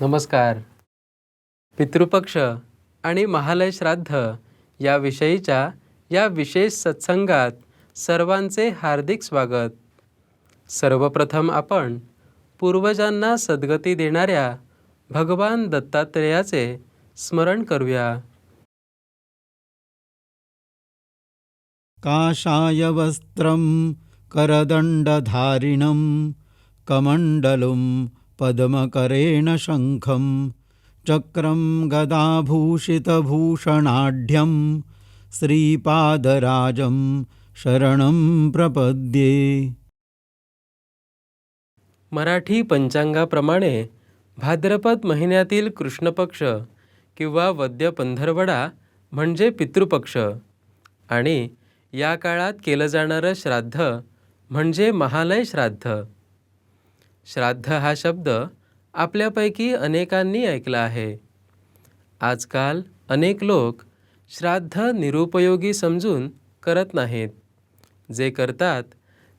नमस्कार. पितृपक्ष आणि महालय श्राद्ध याविषयीच्या या विशेष सत्संगात सर्वांचे हार्दिक स्वागत. सर्वप्रथम आपण पूर्वजांना सद्गती देणाऱ्या भगवान दत्तात्रेयाचे स्मरण करूया. काषाय वस्त्रं करदण्डधारिणं कमण्डलुं पद्मकरेण शङ्खं चक्रं गदाभूषितभूषणाढ्यं श्रीपादराजं शरणं प्रपद्ये. मराठी पंचांगाप्रमाणे भाद्रपद महिन्यातील कृष्णपक्ष किंवा वद्य पंधरवडा म्हणजे पितृपक्ष आणि या काळात केलं जाणारं श्राद्ध म्हणजे महालय श्राद्ध. श्राद्ध हा शब्द आपल्यापैकी अनेकांनी ऐकला आहे. आजकाल अनेक लोक श्राद्ध निरुपयोगी समजून करत नाहीत. जे करतात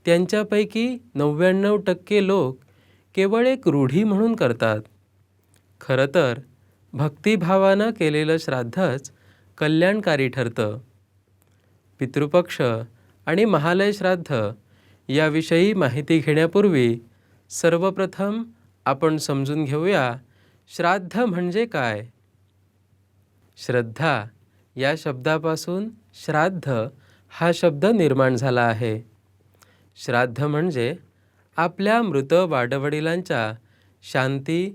त्यांच्यापैकी 99% लोक केवळ एक रूढी म्हणून करतात. खरं तर भक्तिभावानं केलेलं श्राद्धच कल्याणकारी ठरतं. पितृपक्ष आणि महालय श्राद्ध याविषयी माहिती घेण्यापूर्वी सर्वप्रथम आपण समजून घेऊया श्राद्ध म्हणजे काय. श्रद्धा या शब्दापासून श्राद्ध हा शब्द निर्माण झाला आहे. श्राद्ध म्हणजे आपल्या मृत वाडवडिलांच्या शांती,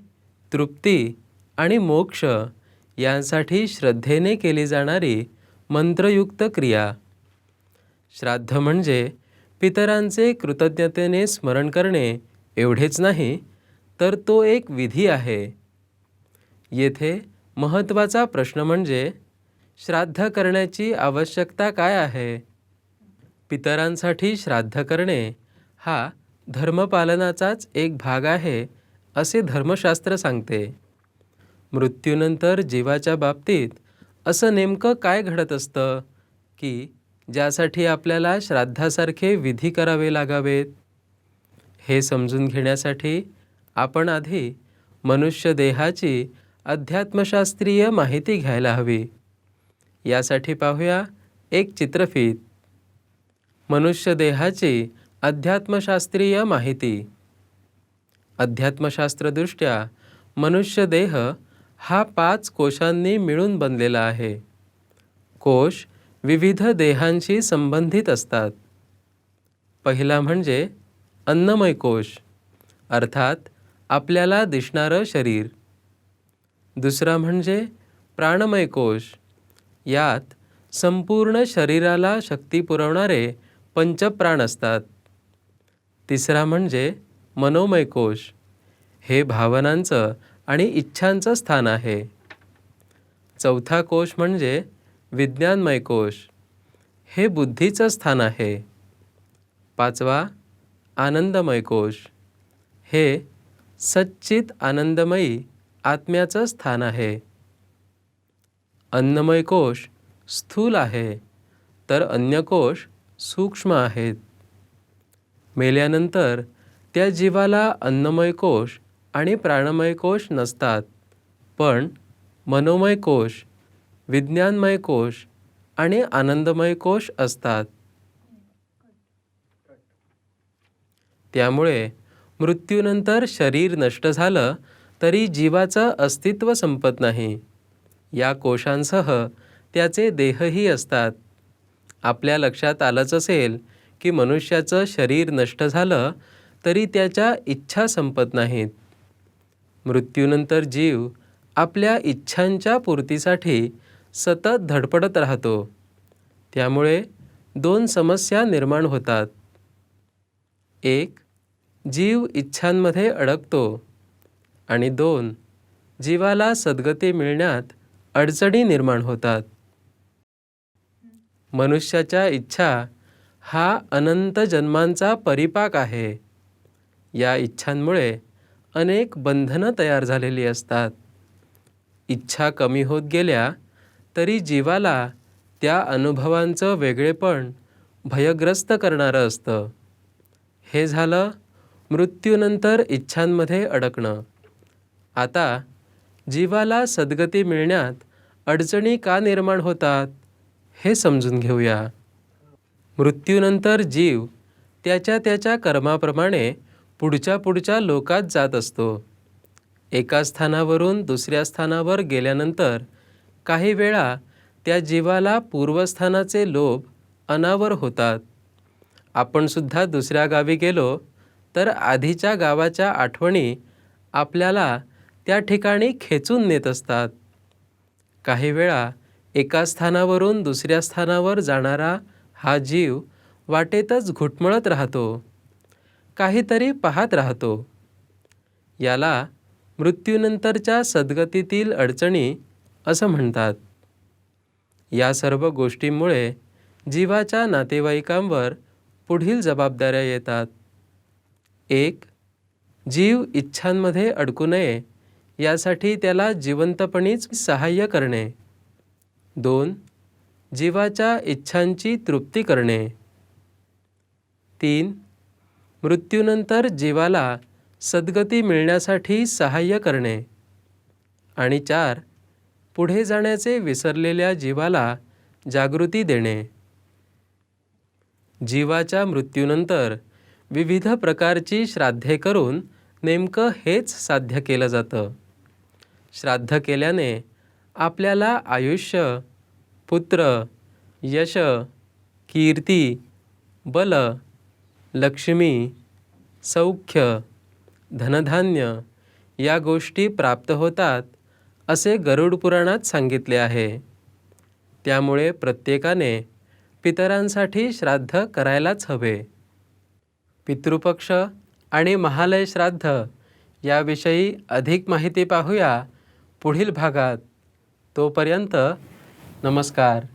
तृप्ती आणि मोक्ष यांसाठी श्रद्धेने केली जाणारी मंत्रयुक्त क्रिया. श्राद्ध म्हणजे पितरांचे कृतज्ञतेने स्मरण करणे एवढेच नाही, तर तो एक विधी आहे. येथे महत्त्वाचा प्रश्न म्हणजे श्राद्ध करण्याची आवश्यकता काय आहे. पितरांसाठी श्राद्ध करणे हा धर्मपालनाचाच एक भाग आहे असे धर्मशास्त्र सांगते. मृत्यूनंतर जीवाच्या बाबतीत असं नेमकं काय घडत असतं की ज्यासाठी आपल्याला श्राद्धासारखे विधी करावे लागावेत. हे समजून घेण्यासाठी आपण आधी मनुष्य देहाची अध्यात्मशास्त्रीय माहिती घ्यायला हवी. यासाठी पाहूया एक चित्रफीत. मनुष्य देहाची अध्यात्मशास्त्रीय माहिती. अध्यात्मशास्त्रदृष्ट्या मनुष्य देह हा 5 कोशांनी मिळून बनलेला आहे. कोश विविध देहांशी संबंधित असतात. पहिला म्हणजे अन्नमय कोश, अर्थात आपल्याला दिसणारं शरीर. दुसरा म्हणजे प्राणमय कोश, यात संपूर्ण शरीराला शक्ती पुरवणारे पंचप्राण असतात. तिसरा म्हणजे मनोमय कोश, हे भावनांचं आणि इच्छांचं स्थान आहे. चौथा कोश म्हणजे विज्ञानमय कोश, हे बुद्धीचं स्थान आहे. पाचवा आनंदमय कोश, हे सच्चित आनंदमयी आत्म्याचं स्थान आहे. अन्नमय कोश स्थूल आहे, तर अन्य कोश सूक्ष्म आहेत. मेल्यानंतर त्या जीवाला अन्नमय कोश आणि प्राणमय कोश नसतात, पण मनोमय कोश, विज्ञानमय कोश आणि आनंदमय कोश असतात. त्यामुळे मृत्यूनंतर शरीर नष्ट झालं तरी जीवाचं अस्तित्व संपत नाही. या कोशांसह त्याचे देहही असतात. आपल्या लक्षात आलंच असेल की मनुष्याचं शरीर नष्ट झालं तरी त्याच्या इच्छा संपत नाहीत. मृत्यूनंतर जीव आपल्या इच्छांच्या पूर्तीसाठी सतत धडपडत राहतो. त्यामुळे 2 समस्या निर्माण होतात. एक, जीव इच्छांमध्ये अडकतो आणि 2, जीवाला सद्गती मिळण्यात अडचणी निर्माण होतात. मनुष्याच्या इच्छा हा अनंत जन्मांचा परिपाक आहे. या इच्छांमुळे अनेक बंधनं तयार झालेली असतात. इच्छा कमी होत गेल्या तरी जीवाला त्या अनुभवांचं वेगळेपण भयग्रस्त करणारं असतं. हे झालं मृत्यूनंतर इच्छांमध्ये अडकणं. आता जीवाला सद्गती मिळण्यात अडचणी का निर्माण होतात हे समजून घेऊया. मृत्यूनंतर जीव त्याच्या त्याच्या कर्माप्रमाणे पुढच्या लोकात जात असतो. एका स्थानावरून दुसऱ्या स्थानावर गेल्यानंतर काही वेळा त्या जीवाला पूर्वस्थानाचे लोभ अनावर होतात. आपण सुद्धा दुसऱ्या गावी गेलो तर आधीच्या गावाच्या आठवणी आपल्याला त्या ठिकाणी खेचून नेत असतात. काही वेळा एका स्थानावरून दुसऱ्या स्थानावर जाणारा हा जीव वाटेतच घुटमळत राहतो, काहीतरी पाहत राहतो. याला मृत्यूनंतरच्या सद्गतीतील अडचणी असं म्हणतात. या सर्व गोष्टींमुळे जीवाच्या नातेवाईकांवर पुढील जबाबदाऱ्या येतात. 1. जीव इच्छांमध्ये अडकू नये यासाठी त्याला जिवंतपणीच सहाय्य करणे. 2. जीवाच्या इच्छांची तृप्ती करणे. 3. मृत्यूनंतर जीवाला सद्गती मिळण्यासाठी सहाय्य करणे. आणि 4. पुढे जाण्याचे विसरलेल्या जीवाला जागृती देणे. जीवाच्या मृत्यूनंतर विविध प्रकारची श्राद्धे करून नेमकं हेच साध्य केलं जातं. श्राद्ध केल्याने आपल्याला आयुष्य, पुत्र, यश, कीर्ती, बल, लक्ष्मी, सौख्य, धनधान्य या गोष्टी प्राप्त होतात असे गरुड पुराणात सांगितले आहे. त्यामुळे प्रत्येकाने पितरांसाठी श्राद्ध करायलाच हवे. पितृपक्ष आणि महालय श्राद्ध याविषयी अधिक माहिती पाहूया पुढील भागात. तोपर्यंत नमस्कार.